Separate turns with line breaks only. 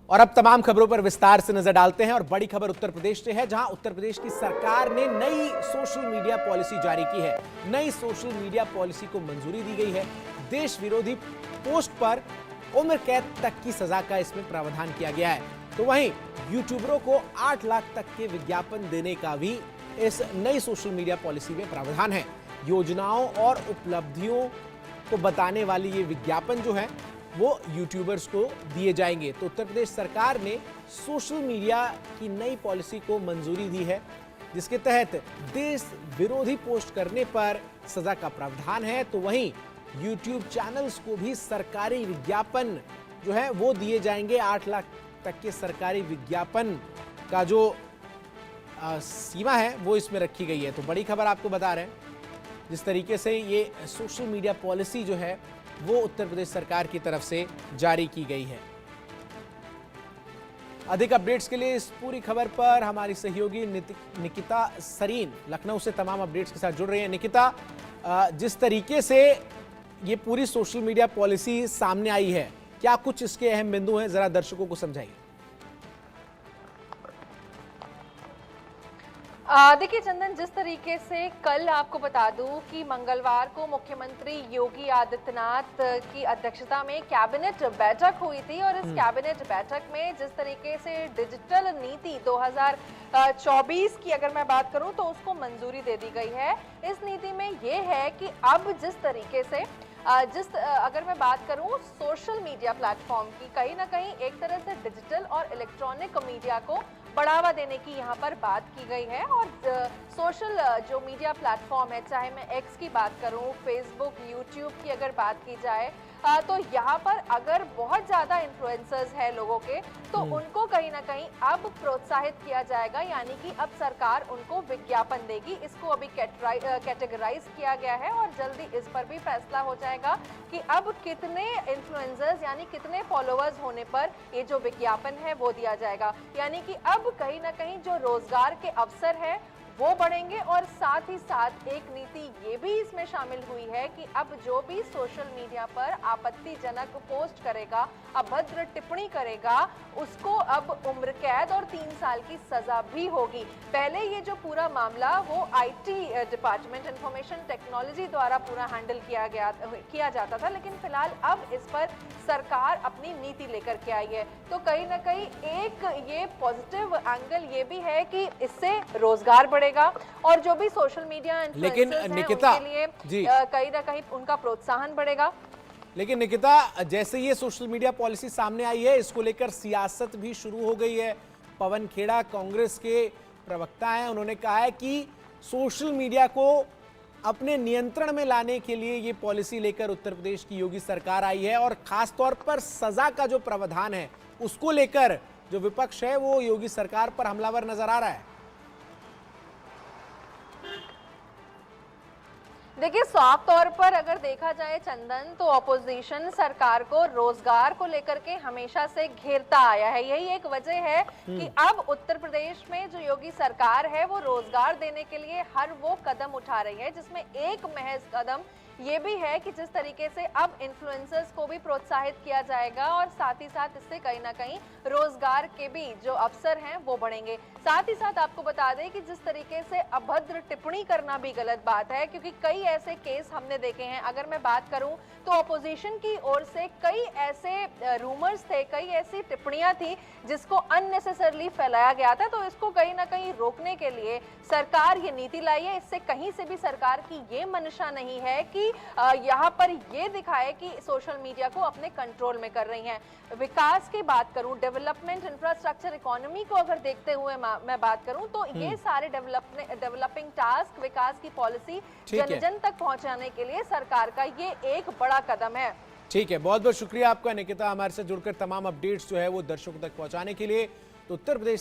और अब तमाम खबरों पर विस्तार से नजर डालते हैं और बड़ी खबर उत्तर प्रदेश से है, जहां उत्तर प्रदेश की सरकार ने नई सोशल मीडिया पॉलिसी जारी की है। नई सोशल मीडिया पॉलिसी को मंजूरी दी गई है। देश विरोधी पोस्ट पर उम्र कैद तक की सजा का इसमें प्रावधान किया गया है। तो वहीं यूट्यूबरों को 8 लाख तक के विज्ञापन देने का भी इस नई सोशल मीडिया पॉलिसी में प्रावधान है। योजनाओं और उपलब्धियों को बताने वाली ये विज्ञापन जो है वो यूट्यूबर्स को दिए जाएंगे। तो उत्तर प्रदेश सरकार ने सोशल मीडिया की नई पॉलिसी को मंजूरी दी है, जिसके तहत देश विरोधी पोस्ट करने पर सजा का प्रावधान है। तो वहीं यूट्यूब चैनल्स को भी सरकारी विज्ञापन जो है वो दिए जाएंगे। 8 लाख तक के सरकारी विज्ञापन का जो सीमा है वो इसमें रखी गई है। तो बड़ी खबर आपको बता रहे हैं, जिस तरीके से ये सोशल मीडिया पॉलिसी जो है वो उत्तर प्रदेश सरकार की तरफ से जारी की गई है। अधिक अपडेट्स के लिए इस पूरी खबर पर हमारी सहयोगी निकिता सरीन लखनऊ से तमाम अपडेट्स के साथ जुड़ रही है। निकिता, जिस तरीके से ये पूरी सोशल मीडिया पॉलिसी सामने आई है, क्या कुछ इसके अहम बिंदु हैं, जरा दर्शकों को समझाइए।
देखिए चंदन, जिस तरीके से कल आपको बता दूं कि मंगलवार को मुख्यमंत्री योगी आदित्यनाथ की अध्यक्षता में कैबिनेट बैठक हुई थी और इस कैबिनेट बैठक में जिस तरीके से डिजिटल नीति 2024 की अगर मैं बात करूं तो उसको मंजूरी दे दी गई है। इस नीति में ये है कि अब जिस तरीके से अगर मैं बात करूं सोशल मीडिया प्लेटफॉर्म की, कहीं ना कहीं एक तरह से डिजिटल और इलेक्ट्रॉनिक मीडिया को बढ़ावा देने की यहाँ पर बात की गई है। और सोशल जो मीडिया प्लेटफॉर्म है, चाहे मैं एक्स की बात करूं, फेसबुक, यूट्यूब की अगर बात की जाए, तो यहाँ पर अगर बहुत ज़्यादा इन्फ्लुएंसर्स हैं लोगों के, तो उनको कहीं ना कहीं अब प्रोत्साहित किया जाएगा, यानी कि अब सरकार उनको विज्ञापन देगी। इसको अभी कैटेगराइज किया गया है और जल्दी इस पर भी फैसला हो जाएगा कि अब कितने इन्फ्लुएंसर्स यानी कितने फॉलोअर्स होने पर ये जो विज्ञापन है वो दिया जाएगा। यानी कि अब कहीं ना कहीं जो रोजगार के अवसर है वो बढ़ेंगे। और साथ ही साथ एक नीति ये भी इसमें शामिल हुई है कि अब जो भी सोशल मीडिया पर आपत्तिजनक पोस्ट करेगा, अभद्र टिप्पणी करेगा, उसको अब उम्र कैद और 3 साल की सजा भी होगी। पहले ये जो पूरा मामला वो आईटी डिपार्टमेंट, इंफॉर्मेशन टेक्नोलॉजी द्वारा पूरा हैंडल किया जाता था, लेकिन फिलहाल अब इस पर सरकार अपनी नीति लेकर के आई है। तो कहीं ना कहीं एक ये पॉजिटिव एंगल ये भी है कि इससे रोजगार बढ़ेगा और जो भी सोशल मीडिया इन्फ्लुएंसर्स हैं उनके लिए कहीं ना कहीं उनका प्रोत्साहन बढ़ेगा।
लेकिन निकिता, जैसे ये सोशल मीडिया पॉलिसी सामने आई है, इसको लेकर सियासत भी शुरू हो गई है। पवन खेड़ा कांग्रेस के प्रवक्ता हैं, उन्होंने कहा है कि सोशल मीडिया को अपने नियंत्रण में लाने के लिए ये पॉलिसी लेकर उत्तर प्रदेश की योगी सरकार आई है और खासतौर पर सजा का जो प्रावधान है उसको लेकर जो विपक्ष है वो योगी सरकार पर हमलावर नजर आ रहा है।
देखिए, साफ तौर पर अगर देखा जाए चंदन, तो ऑपोजिशन सरकार को रोजगार को लेकर के हमेशा से घेरता आया है। यही एक वजह है कि अब उत्तर प्रदेश में जो योगी सरकार है वो रोजगार देने के लिए हर वो कदम उठा रही है, जिसमें एक महज कदम ये भी है कि जिस तरीके से अब इन्फ्लुएंसर्स को भी प्रोत्साहित किया जाएगा और साथ ही साथ इससे कहीं ना कहीं रोजगार के भी जो अवसर हैं वो बढ़ेंगे। साथ ही साथ आपको बता दें कि जिस तरीके से अभद्र टिप्पणी करना भी गलत बात है, क्योंकि कई ऐसे केस हमने देखे हैं। अगर मैं बात करूं तो ऑपोजिशन की ओर से कई ऐसे रूमर्स थे, कई ऐसी टिप्पणियां थी जिसको अननेसेसरली फैलाया गया था। तो इसको कहीं ना कहीं रोकने के लिए सरकार ये नीति लाई है। इससे कहीं से भी सरकार की ये मंशा नहीं है कि यहाँ पर ये दिखाए कि सोशल मीडिया को अपने कंट्रोल में कर रही हैं। विकास की बात करूं, डेवलपमेंट, इंफ्रास्ट्रक्चर, इकोनॉमी को अगर देखते हुए मैं बात करूं तो ये सारे डेवलपिंग टास्क, विकास की पॉलिसी जन जन तक पहुंचाने के लिए सरकार का ये एक बड़ा कदम है।
ठीक है, बहुत बहुत शुक्रिया आपका निकिता, हमारे साथ जुड़कर तमाम अपडेट्स जो है वो दर्शकों तक पहुंचाने के लिए। तो उत्तर प्रदेश